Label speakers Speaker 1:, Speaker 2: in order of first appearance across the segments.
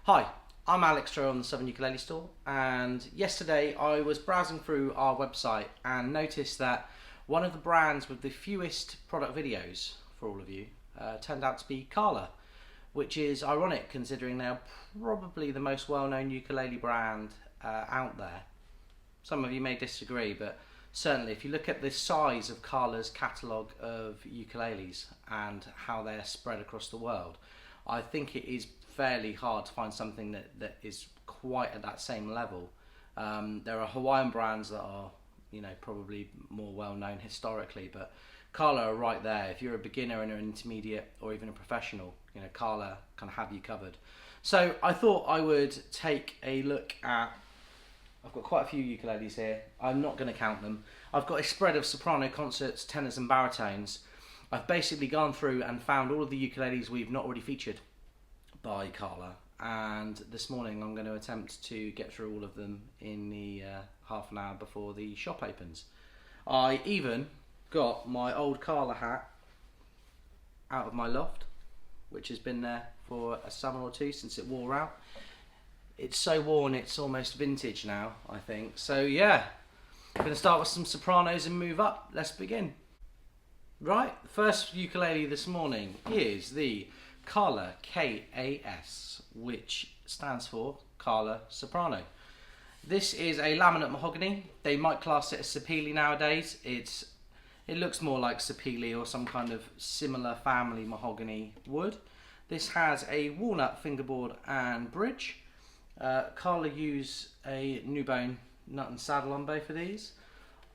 Speaker 1: Hi, I'm Alex from the Southern Ukulele Store, and yesterday I was browsing through our website and noticed that one of the brands with the fewest product videos for all of you turned out to be Kala, which is ironic considering they're probably the most well-known ukulele brand out there. Some of you may disagree, but certainly if you look at the size of Kala's catalogue of ukuleles and how they're spread across the world, I think it is fairly hard to find something that is quite at that same level. There are Hawaiian brands that are, probably more well known historically, but Kala are right there. If you're a beginner and an intermediate or even a professional, Kala can have you covered. So I thought I would take a look at, I've got quite a few ukuleles here. I'm not going to count them. I've got a spread of soprano, concerts, tenors and baritones. I've basically gone through and found all of the ukuleles we've not already featured by Kala, and this morning I'm going to attempt to get through all of them in the half an hour before the shop opens. I even got my old Kala hat out of my loft, which has been there for a summer or two since it wore out. It's so worn it's almost vintage now, I think. So yeah, I'm going to start with some sopranos and move up. Let's begin. Right, the first ukulele this morning is the Kala KAS, which stands for Kala Soprano. This is a laminate mahogany. They might class it as sapele nowadays. It looks more like sapele or some kind of similar family mahogany wood. This has a walnut fingerboard and bridge. Kala use a new bone nut and saddle on both of these.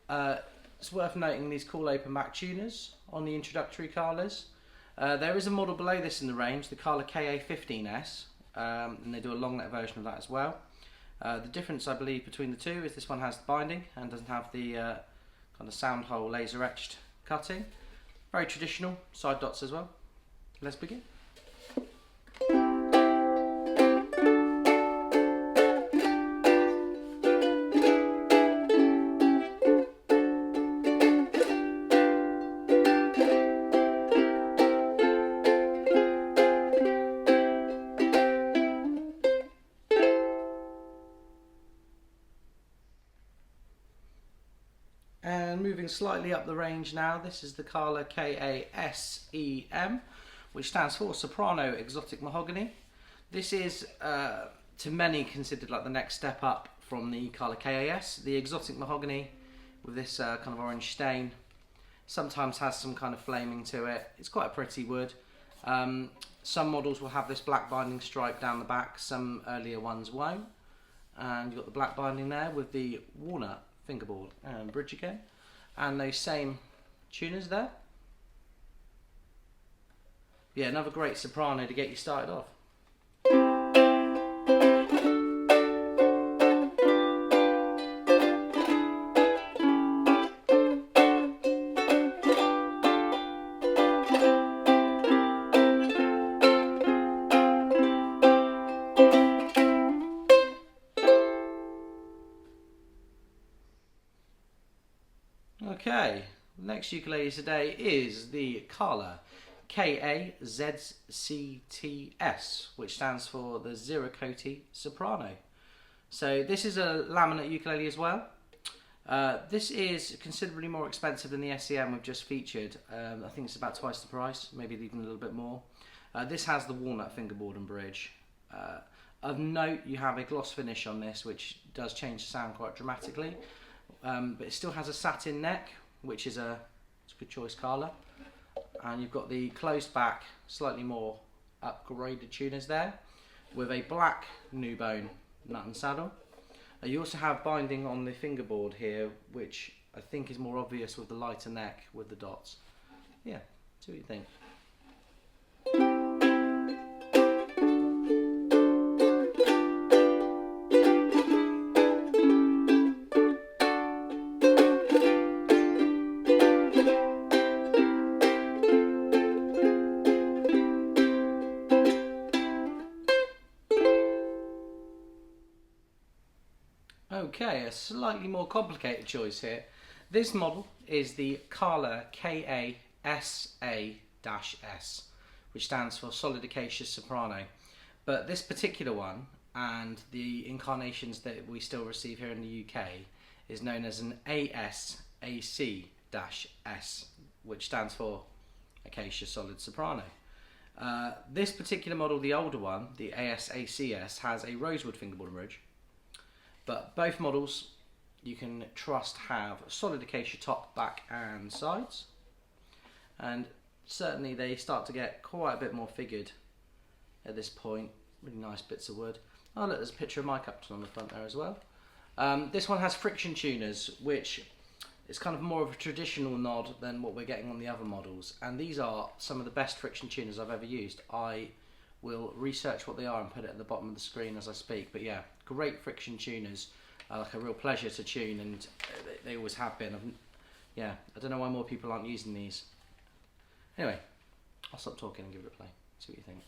Speaker 1: It's worth noting these cool open back tuners on the introductory Kalas. There is a model below this in the range, the Kala KA-15S, and they do a long neck version of that as well. The difference I believe between the two is this one has the binding and doesn't have the kind of sound hole laser etched cutting. Very traditional, side dots as well. Let's begin. And moving slightly up the range now, this is the Kala KA-SEM, which stands for Soprano Exotic Mahogany. This is, to many, considered like the next step up from the Kala KAS. The exotic mahogany with this kind of orange stain sometimes has some kind of flaming to it. It's quite a pretty wood. Some models will have this black binding stripe down the back, some earlier ones won't. And you've got the black binding there with the walnut fingerboard and bridge again, and those same tuners there. Yeah, another great soprano to get you started off. Okay, next ukulele today is the Kala KA-ZCT-S, which stands for the Ziricote Soprano. So this is a laminate ukulele as well. This is considerably more expensive than the SEM we've just featured. I think it's about twice the price, maybe even a little bit more. This has the walnut fingerboard and bridge. Of note, you have a gloss finish on this, which does change the sound quite dramatically. But it still has a satin neck, which is it's a good choice Kala. And you've got the closed back, slightly more upgraded tuners there, with a black new bone nut and saddle. You also have binding on the fingerboard here, which I think is more obvious with the lighter neck with the dots. Yeah, see what you think. Okay, a slightly more complicated choice here. This model is the Kala KA-SA-S, which stands for Solid Acacia Soprano. But this particular one, and the incarnations that we still receive here in the UK, is known as an ASAC-S, which stands for Acacia Solid Soprano. This particular model, the older one, the ASAC-S, has a rosewood fingerboard and bridge, but both models you can trust have solid acacia top, back and sides, and certainly they start to get quite a bit more figured at this point. Really nice bits of wood. Oh look, there's a picture of my Captain on the front there as well. This one has friction tuners, which is kind of more of a traditional nod than what we're getting on the other models, and these are some of the best friction tuners I've ever used. I will research what they are and put it at the bottom of the screen as I speak, but yeah, great friction tuners, like a real pleasure to tune, and they always have been. Yeah, I don't know why more people aren't using these. Anyway, I'll stop talking and give it a play, see what you think.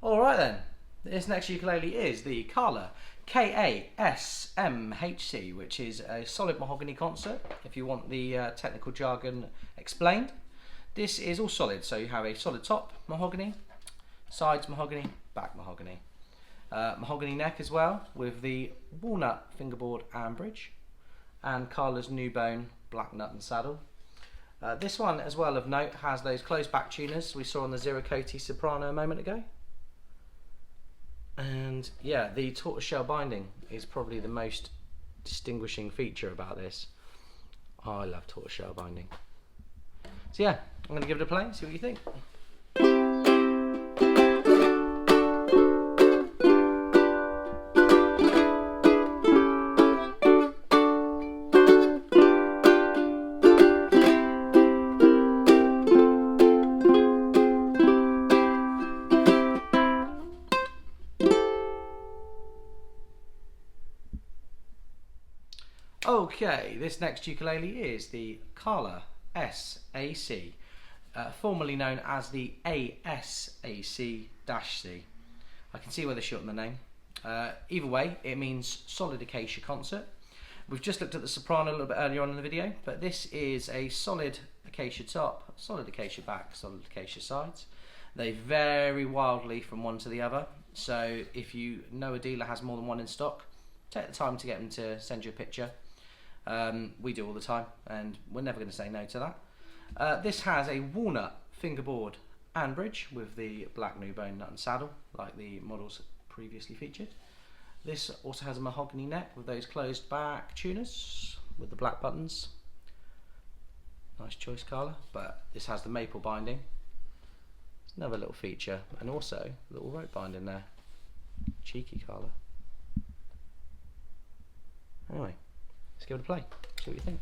Speaker 1: Alright then, this next ukulele is the Kala KA-SMHC, which is a solid mahogany concert, if you want the technical jargon explained. This is all solid, so you have a solid top, mahogany, sides mahogany, back mahogany. Mahogany neck as well, with the walnut fingerboard and bridge, and Kala's new bone black nut and saddle. This one as well of note has those closed back tuners we saw on the Ziricote Soprano a moment ago. And yeah, the tortoiseshell binding is probably the most distinguishing feature about this. Oh, I love tortoiseshell binding. So yeah, I'm going to give it a play, see what you think. Okay, this next ukulele is the KA-SAC, formerly known as the ASAC-C. I can see where they shorten the name. Either way, it means solid acacia concert. We've just looked at the soprano a little bit earlier on in the video, but this is a solid acacia top, solid acacia back, solid acacia sides. They vary wildly from one to the other, so if you know a dealer has more than one in stock, take the time to get them to send you a picture. We do all the time, and we're never going to say no to that. This has a walnut fingerboard and bridge with the black new bone nut and saddle, like the models previously featured. This also has a mahogany neck with those closed back tuners with the black buttons. Nice choice, Kala. But this has the maple binding. Another little feature, and also a little rope binding there. Cheeky, Kala. Anyway, let's give it a play, see what you think.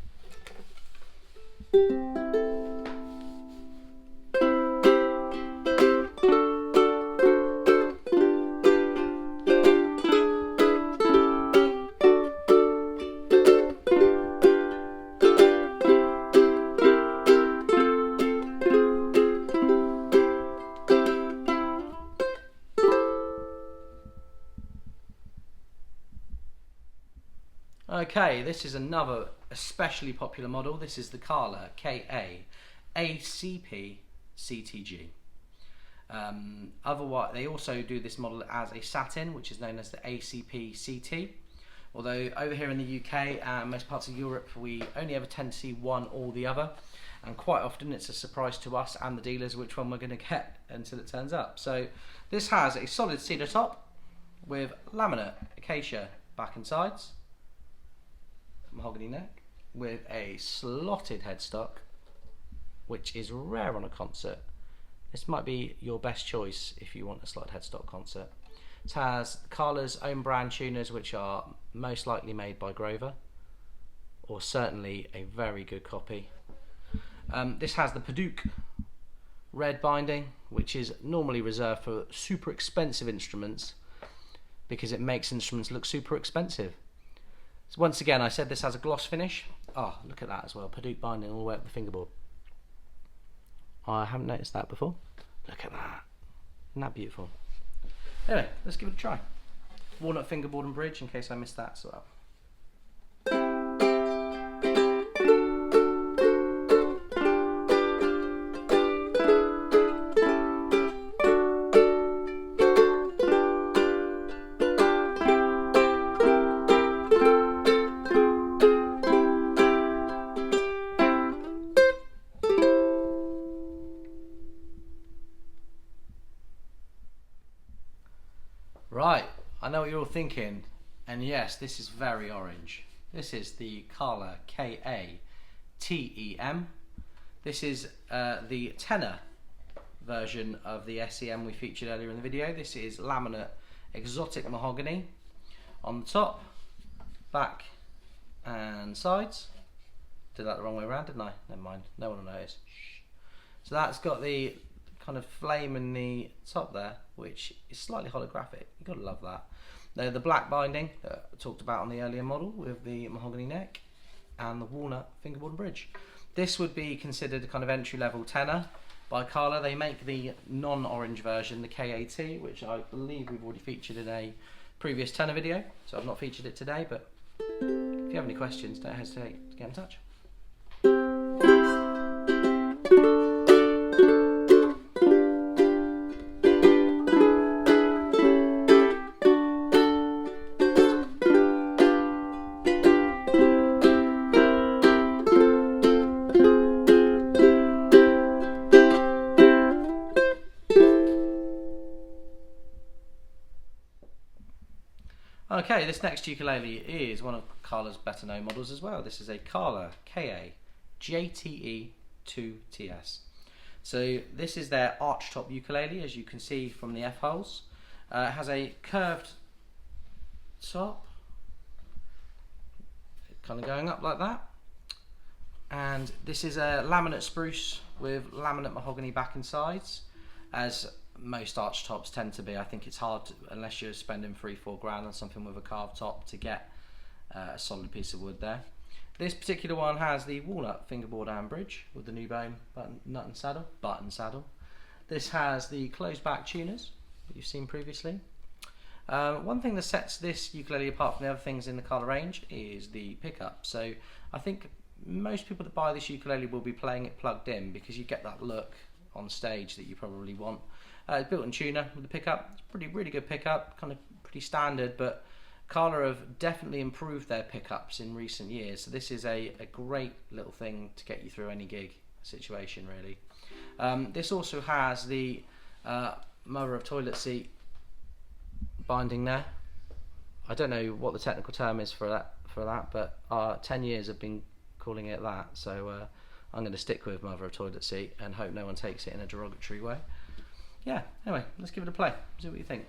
Speaker 1: Okay, this is another especially popular model. This is the Kala ka-acp-ctg. Otherwise, they also do this model as a satin, which is known as the acp-ct. Although over here in the UK and most parts of Europe, we only ever tend to see one or the other, and quite often it's a surprise to us and the dealers which one we're going to get until it turns up. So this has a solid cedar top with laminate acacia back and sides, mahogany neck with a slotted headstock, which is rare on a concert. This might be your best choice if you want a slotted headstock concert. It has Kala's own brand tuners, which are most likely made by Grover, or certainly a very good copy. This has the Paduk red binding, which is normally reserved for super expensive instruments because it makes instruments look super expensive. So once again, I said this has a gloss finish. oh, look at that as well, Purdue binding all the way up the fingerboard. I haven't noticed that before. Look at that. Isn't that beautiful? Anyway, let's give it a try. Walnut fingerboard and bridge, in case I missed that as well. Right, I know what you're all thinking, and yes, this is very orange. This is the Kala KA-TEM. This is the tenor version of the SEM we featured earlier in the video. This is laminate exotic mahogany on the top, back and sides. Did that the wrong way around, didn't I? Never mind, no one will notice. Shh. So that's got the kind of flame in the top there, which is slightly holographic. You've got to love that. The black binding that I talked about on the earlier model with the mahogany neck and the walnut fingerboard and bridge. This would be considered a kind of entry-level tenor by Kala. They make the non-orange version, the KA-T, which I believe we've already featured in a previous tenor video, so I've not featured it today, but if you have any questions, don't hesitate to get in touch. Okay, this next ukulele is one of Kala's better known models as well. This is a Kala KA-ZCT-S. So this is their Archtop ukulele, as you can see from the F holes. It has a curved top, kind of going up like that. And this is a laminate spruce with laminate mahogany back and sides, as most Archtops tend to be. I think it's hard to, unless you're spending $3-4 grand on something with a carved top, to get a solid piece of wood there. This particular one has the walnut fingerboard and bridge with the new bone button saddle. This has the closed back tuners that you've seen previously. One thing that sets this ukulele apart from the other things in the Kala range is the pickup. So I think most people that buy this ukulele will be playing it plugged in, because you get that look on stage that you probably want. It's built-in tuner with the pickup. It's really good pickup, kind of pretty standard, but Kala have definitely improved their pickups in recent years. So this is a great little thing to get you through any gig situation, really. This also has the mother of toilet seat binding there. I don't know what the technical term is for that, but 10 years have been calling it that. So I'm going to stick with mother of toilet seat and hope no one takes it in a derogatory way. Yeah, anyway, let's give it a play, see what you think.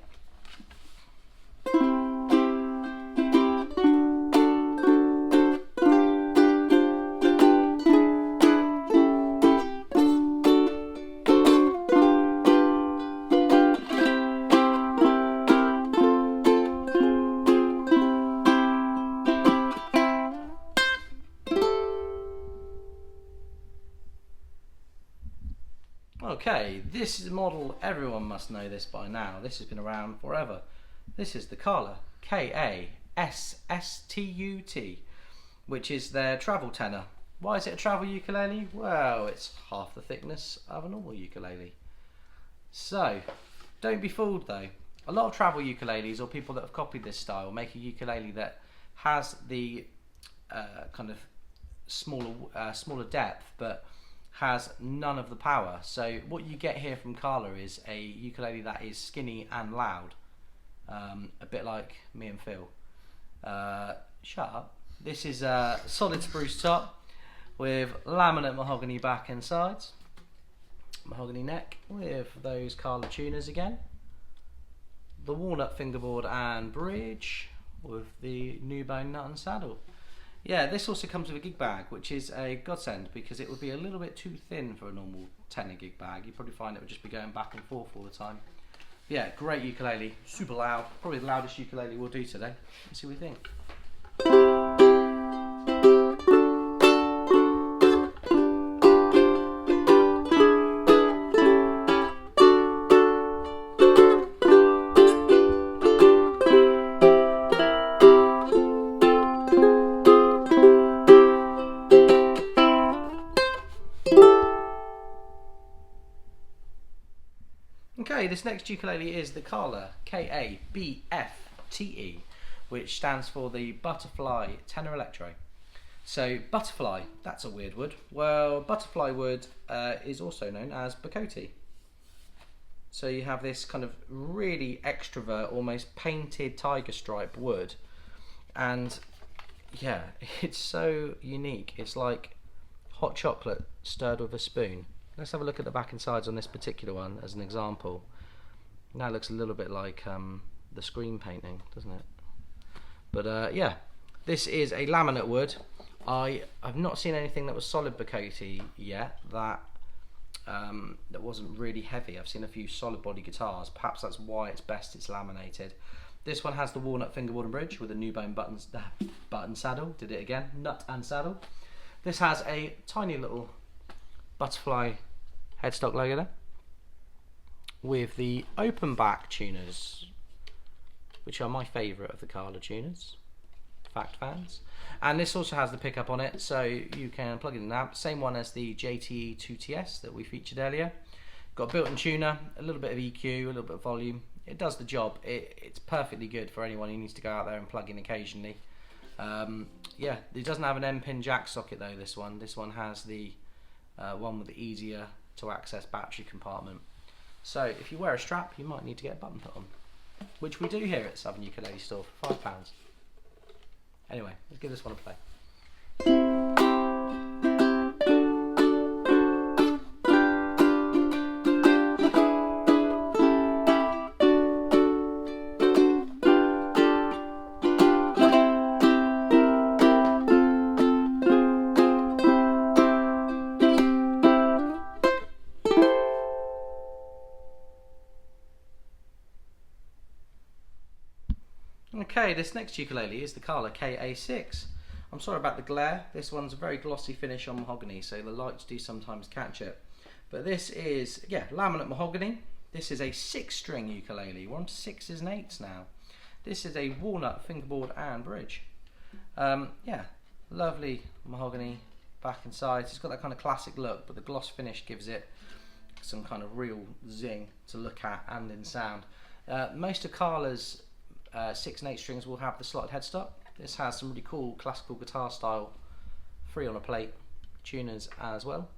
Speaker 1: Okay, this is a model, everyone must know this by now. This has been around forever. This is the Kala KA-SSTU-T, which is their travel tenor. Why is it a travel ukulele? Well, it's half the thickness of a normal ukulele. So, don't be fooled though. A lot of travel ukuleles, or people that have copied this style, make a ukulele that has the kind of smaller depth, but has none of the power. So what you get here from Kala is a ukulele that is skinny and loud, a bit like me and Phil. Shut up. This is a solid spruce top with laminate mahogany back and sides, mahogany neck with those Kala tuners again, the walnut fingerboard and bridge with the new bone nut and saddle. Yeah, this also comes with a gig bag, which is a godsend, because it would be a little bit too thin for a normal tenor gig bag. You'd probably find it would just be going back and forth all the time. But yeah, great ukulele, super loud, probably the loudest ukulele we'll do today. Let's see what we think. Okay, this next ukulele is the Kala KA-BFTE, which stands for the Butterfly Tenor Electro. So butterfly, that's a weird wood. Well, butterfly wood is also known as Ziricote. So you have this kind of really extrovert, almost painted tiger stripe wood, and yeah, it's so unique. It's like hot chocolate stirred with a spoon. Let's have a look at the back and sides on this particular one as an example. Now it looks a little bit like the screen painting, doesn't it? But yeah, this is a laminate wood. I've not seen anything that was solid Ziricote yet that wasn't really heavy. I've seen a few solid body guitars. Perhaps that's why it's best it's laminated. This one has the walnut fingerboard and bridge with a new bone button saddle. Did it again, nut and saddle. This has a tiny little butterfly headstock logo there with the open back tuners, which are my favourite of the Kala tuners, fact fans. And this also has the pickup on it, so you can plug in an amp, same one as the JT2TS that we featured earlier. Got a built-in tuner, a little bit of EQ, a little bit of volume. It does the job. It's perfectly good for anyone who needs to go out there and plug in occasionally. Yeah, it doesn't have an N-pin jack socket though, this one. This one has the one with the easier to access battery compartment. So if you wear a strap, you might need to get a button put on, which we do here at Southern Ukulele Store for £5. Anyway, let's give this one a play. Okay, this next ukulele is the Kala KA-6. I'm sorry about the glare. This one's a very glossy finish on mahogany, so the lights do sometimes catch it. But this is, yeah, laminate mahogany. This is a 6-string ukulele. We're on to 6s and 8s now. This is a walnut fingerboard and bridge. Yeah, lovely mahogany back and sides. It's got that kind of classic look, but the gloss finish gives it some kind of real zing to look at and in sound. Most of Kala's 6 and 8 strings will have the slotted headstock. This has some really cool classical guitar style 3 on a plate tuners as well.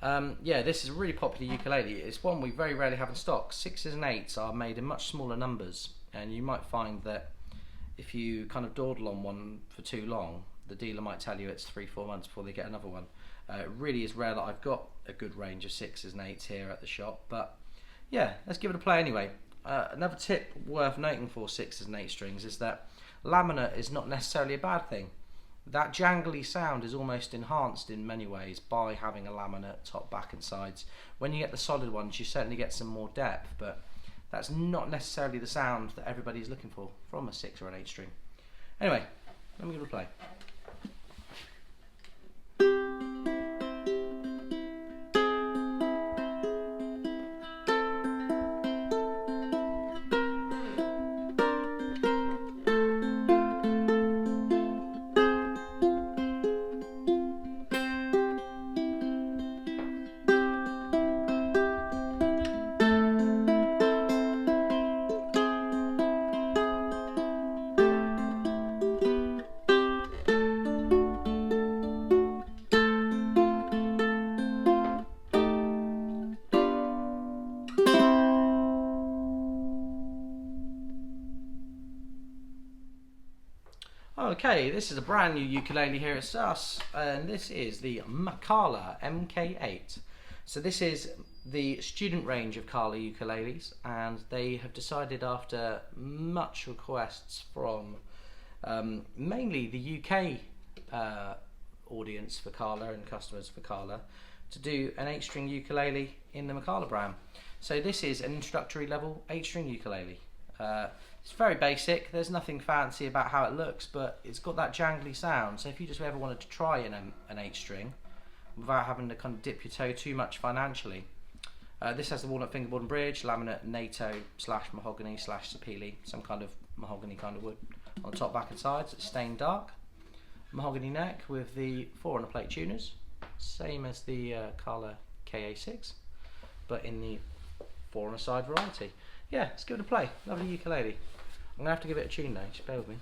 Speaker 1: Yeah, this is a really popular ukulele. It's one we very rarely have in stock. 6s and 8s are made in much smaller numbers, and you might find that if you kind of dawdle on one for too long, the dealer might tell you it's 3-4 months before they get another one. It really is rare that I've got a good range of 6s and 8s here at the shop, but yeah, let's give it a play anyway. Another tip worth noting for 6s and 8 strings is that laminate is not necessarily a bad thing. That jangly sound is almost enhanced in many ways by having a laminate top, back and sides. When you get the solid ones, you certainly get some more depth, but that's not necessarily the sound that everybody's looking for from a 6 or an 8 string. Anyway, let me give it a play. Okay, this is a brand new ukulele here at SUS, and this is the Makala MK-8. So this is the student range of Kala ukuleles, and they have decided after much requests from mainly the UK audience for Kala and customers for Kala to do an 8-string ukulele in the Makala brand. So this is an introductory level 8-string ukulele. It's very basic, there's nothing fancy about how it looks, but it's got that jangly sound, so if you just ever wanted to try an 8-string without having to kind of dip your toe too much financially, this has the walnut fingerboard and bridge, laminate NATO / mahogany / sapele, some kind of mahogany kind of wood on the top, back and sides. It's stained dark, mahogany neck with the 4 on a plate tuners, same as the Kala KA6, but in the 4 on a side variety. Yeah, let's give it a play. Lovely ukulele. I'm gonna have to give it a tune though, just bear with me.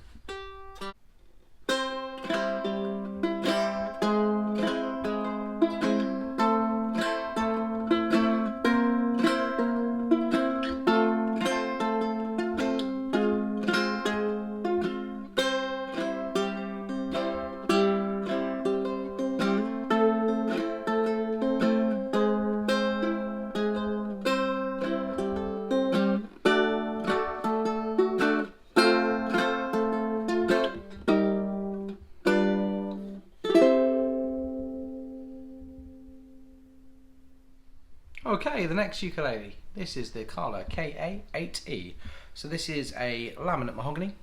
Speaker 1: Okay, the next ukulele. This is the Kala KA-8E. So this is a laminate mahogany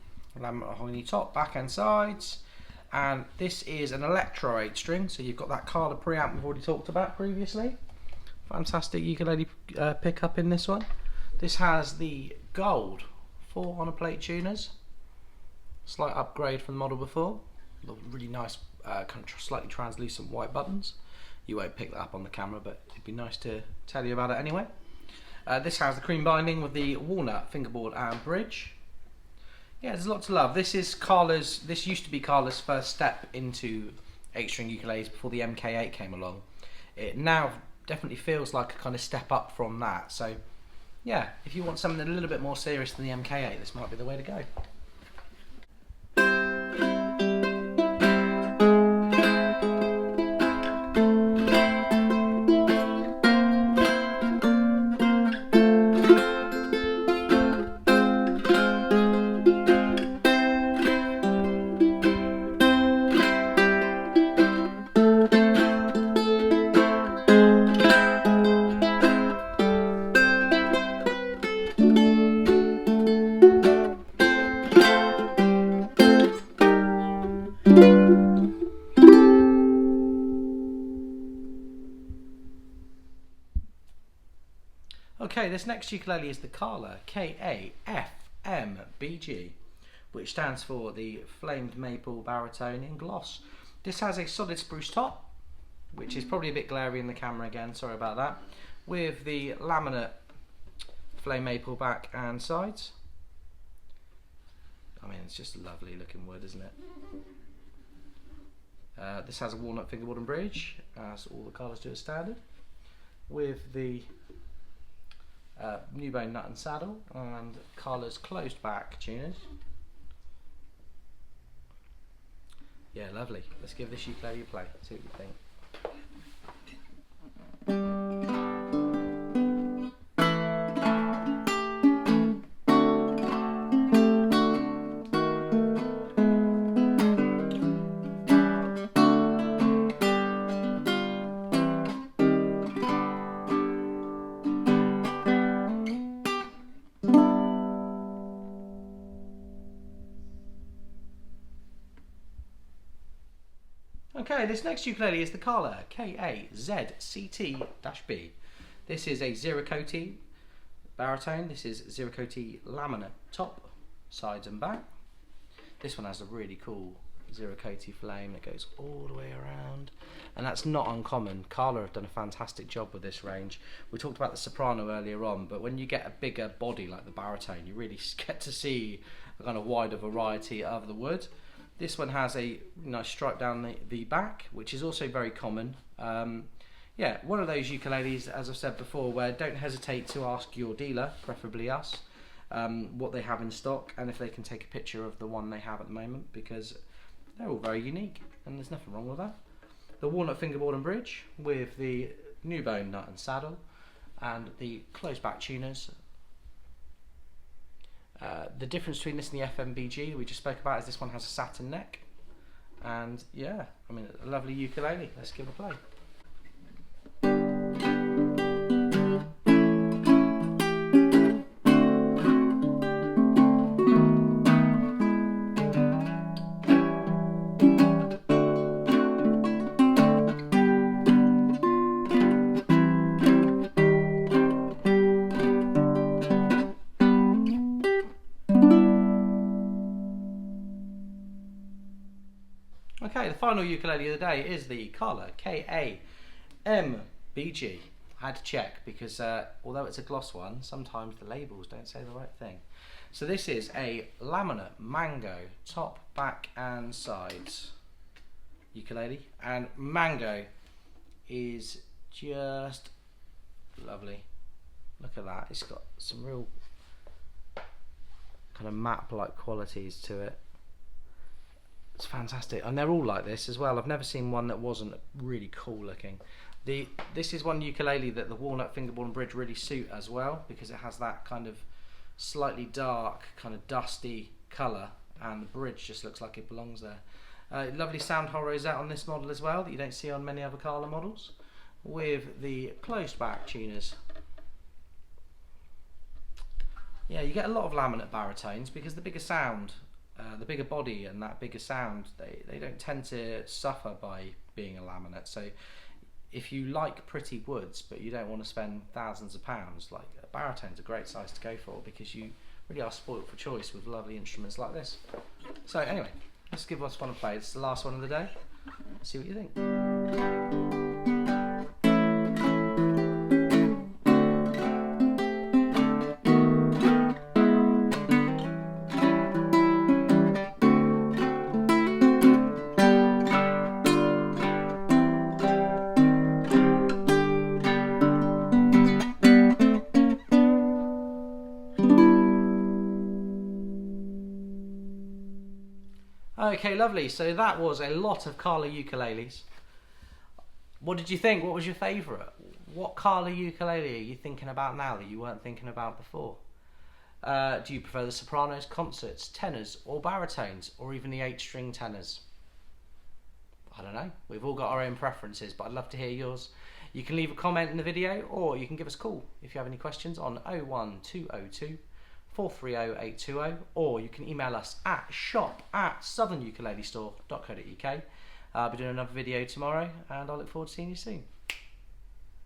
Speaker 1: top, back and sides, and this is an electro 8 string. So you've got that Kala preamp we've already talked about previously. Fantastic ukulele pickup in this one. This has the gold 4 on a plate tuners. Slight upgrade from the model before. Really nice, kind of slightly translucent white buttons. You won't pick that up on the camera, but it'd be nice to tell you about it anyway. This has the cream binding with the walnut fingerboard and bridge. Yeah, there's a lot to love. This used to be Kala's first step into 8-string ukuleles before the MK-8 came along. It now definitely feels like a kind of step up from that. So yeah, if you want something a little bit more serious than the MK-8, this might be the way to go. Okay, this next ukulele is the Kala KA-FMBG, which stands for the Flamed Maple Baritone in Gloss. This has a solid spruce top, which is probably a bit glary in the camera again, sorry about that, with the laminate flame maple back and sides. I mean, it's just a lovely looking wood, isn't it? This has a walnut fingerboard and bridge, as all the Kalas do as standard, with the new bone nut and saddle and Kala's closed back tuners. Yeah, lovely. Let's give this ukulele a play, see what you think. Okay, this next ukulele is the Kala KA-ZCT-B. This is a Ziricote baritone. This is Ziricote laminate top, sides and back. This one has a really cool Ziricote flame that goes all the way around, and that's not uncommon. Kala have done a fantastic job with this range. We talked about the Soprano earlier on, but when you get a bigger body like the baritone, you really get to see a kind of wider variety of the wood. This one has a nice stripe down the back, which is also very common. Yeah, one of those ukuleles, as I've said before, where don't hesitate to ask your dealer, preferably us, what they have in stock and if they can take a picture of the one they have at the moment, because they're all very unique and there's nothing wrong with that. The walnut fingerboard and bridge with the new bone nut and saddle and the closed back tuners. The difference between this and the FMBG we just spoke about is this one has a satin neck, and yeah, I mean, a lovely ukulele. Let's give it a play. Okay, the final final ukulele of the day is the Kala KA-MBG. I had to check because although it's a gloss one, sometimes the labels don't say the right thing. So this is a laminate mango top, back and sides ukulele, and mango is just lovely. Look at that, it's got some real kind of map-like qualities to it. It's fantastic, and they're all like this as well. I've never seen one that wasn't really cool looking. This is one ukulele that the walnut fingerboard and bridge really suit as well, because it has that kind of slightly dark, kind of dusty colour, and the bridge just looks like it belongs there. Lovely sound hole rosette on this model as well that you don't see on many other Kala models, with the closed back tuners. Yeah, you get a lot of laminate baritones because the bigger sound, the bigger body and that bigger sound, they don't tend to suffer by being a laminate. So if you like pretty woods but you don't want to spend thousands of pounds, like a baritone's a great size to go for, because you really are spoilt for choice with lovely instruments like this. So anyway, let's give this one a play. It's the last one of the day. Let's see what you think. Okay, lovely. So that was a lot of Kala ukuleles. What did you think? What was your favourite? What Kala ukulele are you thinking about now that you weren't thinking about before? Do you prefer the Sopranos, concerts, tenors or baritones, or even the 8-string tenors? I don't know. We've all got our own preferences, but I'd love to hear yours. You can leave a comment in the video, or you can give us a call if you have any questions on 01202 430 820, or you can email us at shop@southernukulelestore.co.uk. I'll be doing another video tomorrow, and I look forward to seeing you soon.